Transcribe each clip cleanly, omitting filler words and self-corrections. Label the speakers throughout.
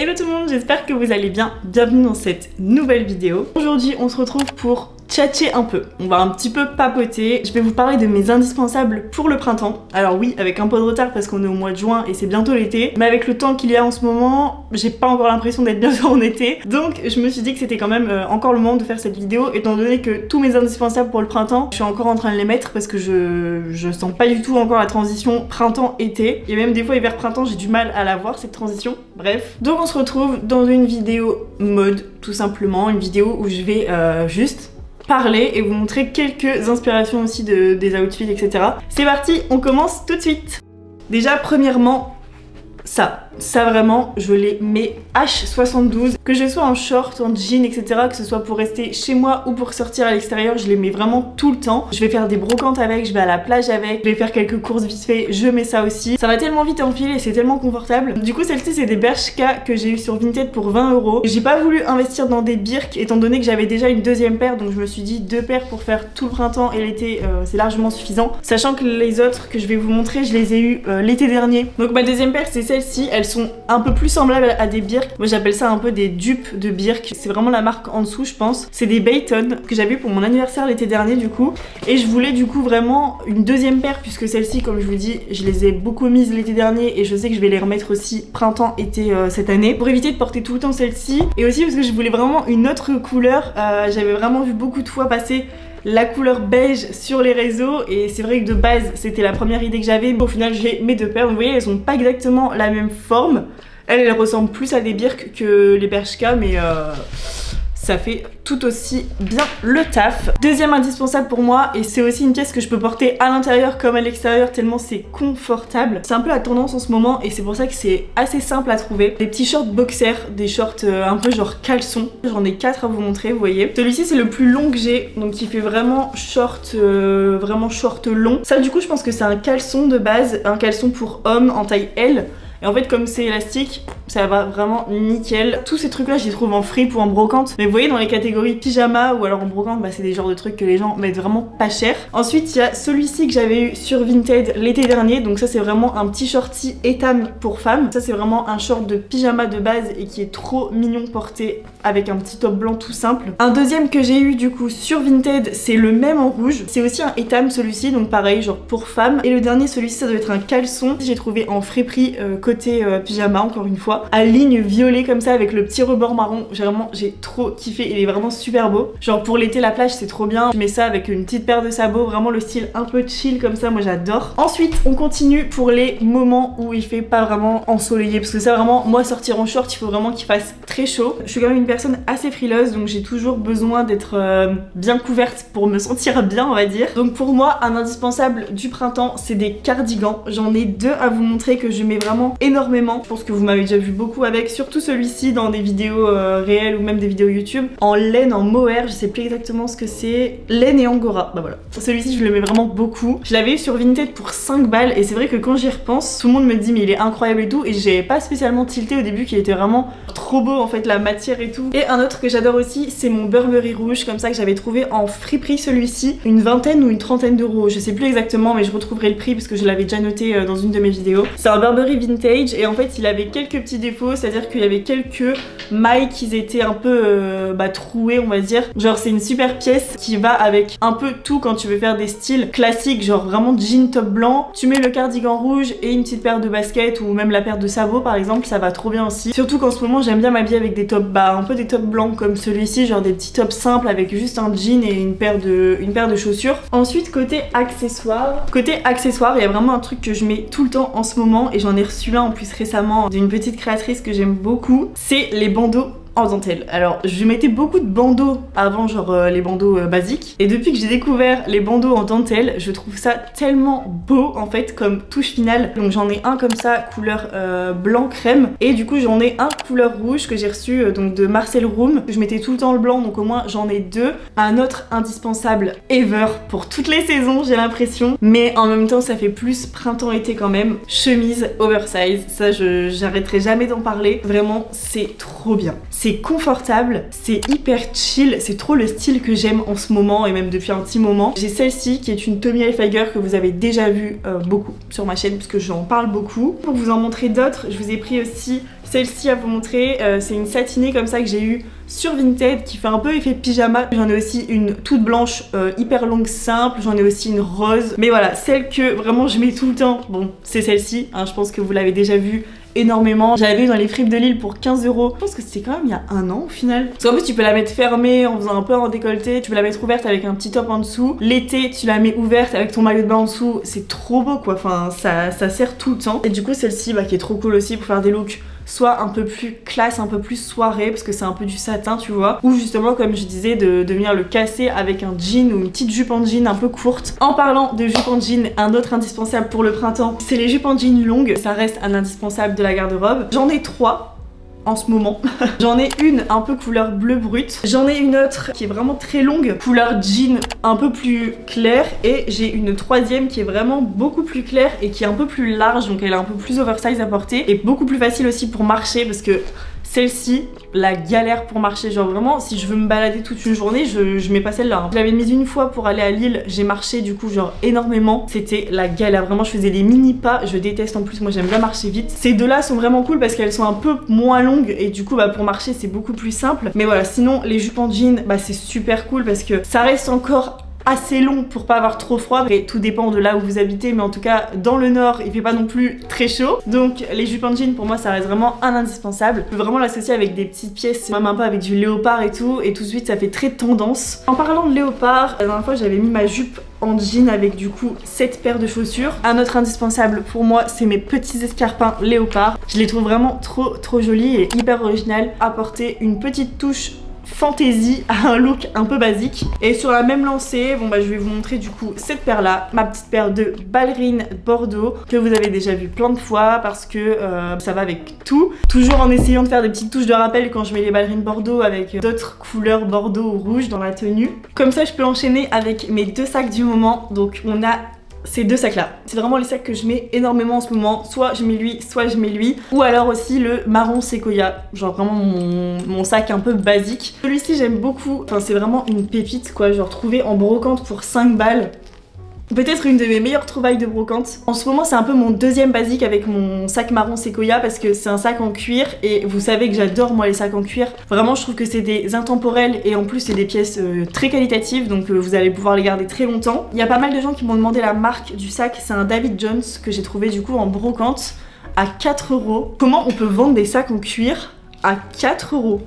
Speaker 1: Hello tout le monde, j'espère que vous allez bien. Bienvenue dans cette nouvelle vidéo. Aujourd'hui, on se retrouve pour tchatcher un peu. On va un petit peu papoter. Je vais vous parler de mes indispensables pour le printemps. Alors oui, avec un peu de retard parce qu'on est au mois de juin et c'est bientôt l'été. Mais avec le temps qu'il y a en ce moment, j'ai pas encore l'impression d'être bientôt en été. Donc je me suis dit que c'était quand même encore le moment de faire cette vidéo, étant donné que tous mes indispensables pour le printemps, je suis encore en train de les mettre parce que je sens pas du tout encore la transition printemps-été. Et même des fois hiver-printemps, j'ai du mal à la voir cette transition. Bref. Donc on se retrouve dans une vidéo mode, tout simplement. Une vidéo où je vais juste parler et vous montrer quelques inspirations aussi des outfits, etc. C'est parti, on commence tout de suite. Déjà, premièrement, ça vraiment, je les mets H72. Que je sois en short, en jean, etc., que ce soit pour rester chez moi ou pour sortir à l'extérieur, je les mets vraiment tout le temps. Je vais faire des brocantes avec, je vais à la plage avec, je vais faire quelques courses vite fait, je mets ça aussi. Ça va tellement vite à enfiler et c'est tellement confortable. Du coup, celle-ci, c'est des Bershka que j'ai eu sur Vinted pour 20 €. J'ai pas voulu investir dans des Birk étant donné que j'avais déjà une deuxième paire, donc je me suis dit 2 paires pour faire tout le printemps et l'été, c'est largement suffisant. Sachant que les autres que je vais vous montrer, je les ai eu l'été dernier. Donc ma deuxième paire, c'est celle-ci. Elles sont un peu plus semblables à des Birk. Moi j'appelle ça un peu des dupes de Birk. C'est vraiment la marque en dessous, je pense. C'est des Bayton que j'avais eu pour mon anniversaire l'été dernier du coup. Et je voulais du coup vraiment une deuxième paire puisque celle-ci, comme je vous dis, je les ai beaucoup mises l'été dernier et je sais que je vais les remettre aussi printemps-été cette année pour éviter de porter tout le temps celle-ci. Et aussi parce que je voulais vraiment une autre couleur. J'avais vraiment vu beaucoup de fois passer la couleur beige sur les réseaux et c'est vrai que de base c'était la première idée que j'avais, mais au final j'ai mes 2 paires. Vous voyez, elles ont pas exactement la même forme. Elles ressemblent plus à des Birk que les Bershka, mais ça fait tout aussi bien le taf. Deuxième indispensable pour moi, et c'est aussi une pièce que je peux porter à l'intérieur comme à l'extérieur tellement c'est confortable. C'est un peu la tendance en ce moment et c'est pour ça que c'est assez simple à trouver. Des petits shorts boxers, des shorts un peu genre caleçon. J'en ai 4 à vous montrer, vous voyez. Celui-ci c'est le plus long que j'ai, donc il fait vraiment short long. Ça du coup je pense que c'est un caleçon de base, un caleçon pour homme en taille L. Et en fait comme c'est élastique, ça va vraiment nickel. Tous ces trucs là je les trouve en fripe ou en brocante. Mais vous voyez dans les catégories pyjama ou alors en brocante, bah c'est des genres de trucs que les gens mettent vraiment pas cher. Ensuite il y a celui-ci que j'avais eu sur Vinted l'été dernier. Donc ça c'est vraiment un petit shorty étam pour femme. Ça c'est vraiment un short de pyjama de base et qui est trop mignon porté avec un petit top blanc tout simple. Un deuxième que j'ai eu du coup sur Vinted, c'est le même en rouge. C'est aussi un étam celui-ci, donc pareil genre pour femme. Et le dernier, celui-ci ça doit être un caleçon. J'ai trouvé en friperie côté pyjama encore une fois, à ligne violet comme ça avec le petit rebord marron. J'ai trop kiffé, il est vraiment super beau. Genre pour l'été la plage c'est trop bien. Je mets ça avec une petite paire de sabots, vraiment le style un peu chill comme ça, moi j'adore. Ensuite on continue pour les moments où il fait pas vraiment ensoleillé, parce que ça vraiment, moi sortir en short il faut vraiment qu'il fasse très chaud. Je suis quand même une personne assez frileuse, donc j'ai toujours besoin d'être bien couverte pour me sentir bien on va dire. Donc pour moi un indispensable du printemps c'est des cardigans. J'en ai 2 à vous montrer que je mets vraiment énormément. Je pense que vous m'avez déjà vu beaucoup avec, surtout celui-ci dans des vidéos réelles ou même des vidéos YouTube. En laine, en mohair, je sais plus exactement ce que c'est. Laine et angora, bah voilà. Celui-ci je le mets vraiment beaucoup. Je l'avais eu sur Vinted pour 5 balles et c'est vrai que quand j'y repense, tout le monde me dit mais il est incroyable et tout, et j'ai pas spécialement tilté au début qu'il était vraiment trop beau en fait, la matière et tout. Et un autre que j'adore aussi, c'est mon Burberry rouge comme ça que j'avais trouvé en friperie celui-ci, une vingtaine ou une trentaine d'euros, je sais plus exactement mais je retrouverai le prix parce que je l'avais déjà noté dans une de mes vidéos. C'est un Burberry vintage et en fait il avait quelques petits défauts, c'est-à-dire qu'il y avait quelques mailles qui étaient un peu trouées on va dire. Genre c'est une super pièce qui va avec un peu tout quand tu veux faire des styles classiques, genre vraiment jean top blanc, tu mets le cardigan rouge et une petite paire de baskets ou même la paire de sabots par exemple, ça va trop bien aussi. Surtout qu'en ce moment j'aime bien m'habiller avec des tops, un peu des tops blancs comme celui-ci, genre des petits tops simples avec juste un jean et une paire de chaussures. Ensuite côté accessoires, il y a vraiment un truc que je mets tout le temps en ce moment et j'en ai reçu un en plus récemment d'une petite créatrice que j'aime beaucoup, c'est les bandeaux en dentelle. Alors je mettais beaucoup de bandeaux avant, genre les bandeaux basiques, et depuis que j'ai découvert les bandeaux en dentelle, je trouve ça tellement beau en fait comme touche finale. Donc j'en ai un comme ça couleur blanc crème, et du coup j'en ai un couleur rouge que j'ai reçu donc de Marcel Room. Je mettais tout le temps le blanc, donc au moins j'en ai 2. Un autre indispensable ever pour toutes les saisons j'ai l'impression, mais en même temps ça fait plus printemps-été quand même, chemise oversize. Ça j'arrêterai jamais d'en parler, vraiment c'est trop bien. C'est confortable, c'est hyper chill, c'est trop le style que j'aime en ce moment et même depuis un petit moment. J'ai celle-ci qui est une Tommy Hilfiger que vous avez déjà vu beaucoup sur ma chaîne puisque j'en parle beaucoup. Pour vous en montrer d'autres, je vous ai pris aussi celle-ci à vous montrer, c'est une satinée comme ça que j'ai eue sur Vinted qui fait un peu effet pyjama. J'en ai aussi une toute blanche hyper longue simple, j'en ai aussi une rose. Mais voilà, celle que vraiment je mets tout le temps, bon c'est celle-ci, hein, je pense que vous l'avez déjà vue énormément. J'avais eu dans les fripes de Lille pour 15 €. Je pense que c'était quand même il y a un an au final. Parce qu'en plus tu peux la mettre fermée en faisant un peu en décolleté, tu peux la mettre ouverte avec un petit top en dessous. L'été tu la mets ouverte avec ton maillot de bain en dessous, c'est trop beau quoi, enfin ça sert tout le temps. Et du coup celle-ci qui est trop cool aussi pour faire des looks soit un peu plus classe, un peu plus soirée parce que c'est un peu du satin tu vois, ou justement comme je disais de venir le casser avec un jean ou une petite jupe en jean un peu courte. En parlant de jupe en jean, un autre indispensable pour le printemps, c'est les jupes en jean longues, ça reste un indispensable de la garde-robe. J'en ai 3 en ce moment. J'en ai une un peu couleur bleu brut, j'en ai une autre qui est vraiment très longue, couleur jean un peu plus claire, et j'ai une troisième qui est vraiment beaucoup plus claire et qui est un peu plus large, donc elle est un peu plus oversize à porter et beaucoup plus facile aussi pour marcher parce que celle-ci, la galère pour marcher, genre vraiment si je veux me balader toute une journée je mets pas celle-là. Je l'avais mise une fois pour aller à Lille, j'ai marché du coup genre énormément, c'était la galère, vraiment je faisais des mini pas, je déteste en plus, moi j'aime bien marcher vite. Ces deux-là sont vraiment cool parce qu'elles sont un peu moins longues et du coup pour marcher c'est beaucoup plus simple. Mais voilà, sinon les jupes en jean c'est super cool parce que ça reste encore assez long pour pas avoir trop froid, et tout dépend de là où vous habitez, mais en tout cas dans le nord il fait pas non plus très chaud, donc les jupes en jean pour moi ça reste vraiment un indispensable. Je peux vraiment l'associer avec des petites pièces, même un peu avec du léopard et tout de suite ça fait très tendance. En parlant de léopard, la dernière fois j'avais mis ma jupe en jean avec du coup cette paire de chaussures. Un autre indispensable pour moi c'est mes petits escarpins léopard, je les trouve vraiment trop jolis et hyper original, apporter une petite touche fantaisie à un look un peu basique. Et sur la même lancée, je vais vous montrer du coup cette paire là, ma petite paire de ballerines Bordeaux que vous avez déjà vu plein de fois parce que ça va avec tout. Toujours en essayant de faire des petites touches de rappel quand je mets les ballerines Bordeaux avec d'autres couleurs Bordeaux ou rouge dans la tenue. Comme ça je peux enchaîner avec mes deux sacs du moment. Donc on a ces deux sacs là, c'est vraiment les sacs que je mets énormément en ce moment, soit je mets lui, soit je mets lui, ou alors aussi le marron séquoia, genre vraiment mon sac un peu basique. Celui-ci j'aime beaucoup, enfin c'est vraiment une pépite quoi, genre trouvé en brocante pour 5 balles. Peut-être une de mes meilleures trouvailles de brocante. En ce moment c'est un peu mon deuxième basique avec mon sac marron séquoia parce que c'est un sac en cuir et vous savez que j'adore moi les sacs en cuir. Vraiment je trouve que c'est des intemporels et en plus c'est des pièces très qualitatives, donc vous allez pouvoir les garder très longtemps. Il y a pas mal de gens qui m'ont demandé la marque du sac, c'est un David Jones que j'ai trouvé du coup en brocante à 4 €. Comment on peut vendre des sacs en cuir à 4 €?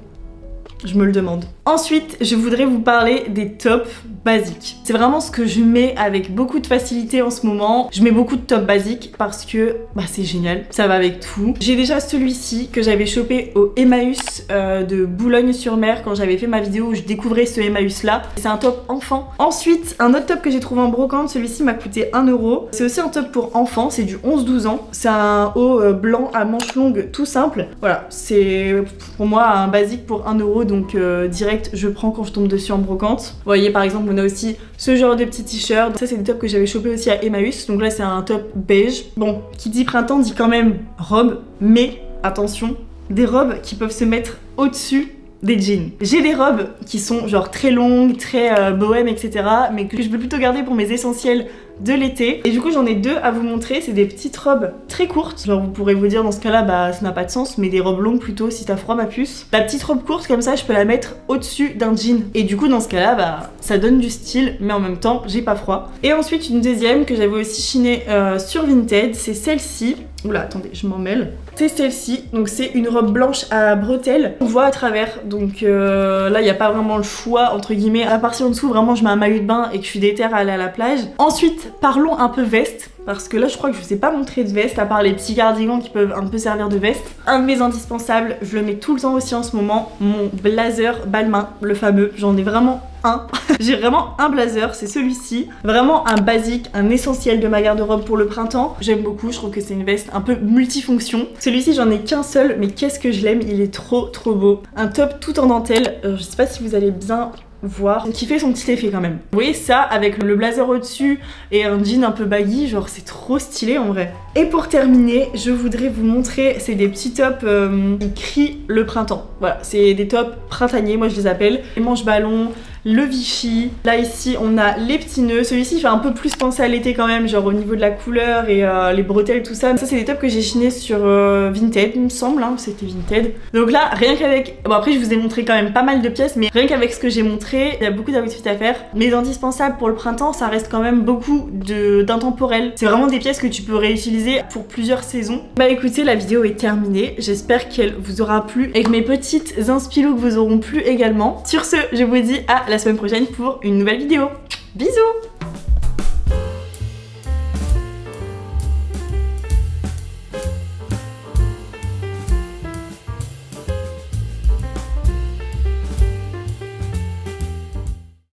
Speaker 1: Je me le demande. Ensuite, je voudrais vous parler des tops basiques. C'est vraiment ce que je mets avec beaucoup de facilité en ce moment. Je mets beaucoup de tops basiques parce que c'est génial, ça va avec tout. J'ai déjà celui-ci que j'avais chopé au Emmaüs de Boulogne-sur-Mer quand j'avais fait ma vidéo où je découvrais ce Emmaüs là. C'est un top enfant. Ensuite, un autre top que j'ai trouvé en brocante, celui-ci m'a coûté 1 €. C'est aussi un top pour enfants, c'est du 11-12 ans. C'est un haut blanc à manches longues tout simple. Voilà, c'est pour moi un basique pour 1 €, donc direct je prends quand je tombe dessus en brocante. Vous voyez par exemple on a aussi ce genre de petits t-shirts. Ça c'est des tops que j'avais chopé aussi à Emmaüs. Donc là c'est un top beige. Bon, qui dit printemps dit quand même robe, mais attention, des robes qui peuvent se mettre au-dessus des jeans. J'ai des robes qui sont genre très longues, très bohème, etc. mais que je peux plutôt garder pour mes essentiels de l'été. Et du coup j'en ai deux à vous montrer, c'est des petites robes très courtes. Genre vous pourrez vous dire dans ce cas là ça n'a pas de sens, mais des robes longues plutôt si t'as froid ma puce. La petite robe courte comme ça je peux la mettre au-dessus d'un jean. Et du coup dans ce cas là ça donne du style mais en même temps j'ai pas froid. Et ensuite une deuxième que j'avais aussi chinée sur Vinted, c'est celle-ci. Oula attendez je m'en mêle. C'est celle-ci, donc c'est une robe blanche à bretelles. On voit à travers, donc là il n'y a pas vraiment le choix entre guillemets. À partir en dessous vraiment je mets un maillot de bain et que je suis déter à aller à la plage. Ensuite parlons un peu veste, parce que là je crois que je vous ai pas montré de veste à part les petits cardigans qui peuvent un peu servir de veste. Un de mes indispensables, je le mets tout le temps aussi en ce moment, mon blazer Balmain, le fameux. J'en ai vraiment un. J'ai vraiment un blazer, c'est celui-ci. Vraiment un basique, un essentiel de ma garde-robe pour le printemps. J'aime beaucoup, je trouve que c'est une veste un peu multifonction. Celui-ci j'en ai qu'un seul, mais qu'est-ce que je l'aime, il est trop beau. Un top tout en dentelle, je sais pas si vous allez bien voir, qui fait son petit effet quand même. Vous voyez ça avec le blazer au-dessus et un jean un peu baggy, genre c'est trop stylé en vrai. Et pour terminer, je voudrais vous montrer, c'est des petits tops qui crient le printemps. Voilà, c'est des tops printaniers, moi je les appelle. Les manches ballons, le Vichy. Là ici on a les petits nœuds. Celui-ci fait un peu plus penser à l'été quand même, genre au niveau de la couleur et les bretelles, tout ça. Ça c'est des tops que j'ai chinés sur Vinted, il me semble, hein, c'était Vinted. Donc là, rien qu'avec... Bon après je vous ai montré quand même pas mal de pièces, mais rien qu'avec ce que j'ai montré, il y a beaucoup d'outfits à faire. Mes indispensables pour le printemps, ça reste quand même beaucoup d'intemporel. C'est vraiment des pièces que tu peux réutiliser pour plusieurs saisons. Bah écoutez, la vidéo est terminée. J'espère qu'elle vous aura plu et que mes petites inspilos vous auront plu également. Sur ce, je vous dis à la semaine prochaine pour une nouvelle vidéo. Bisous!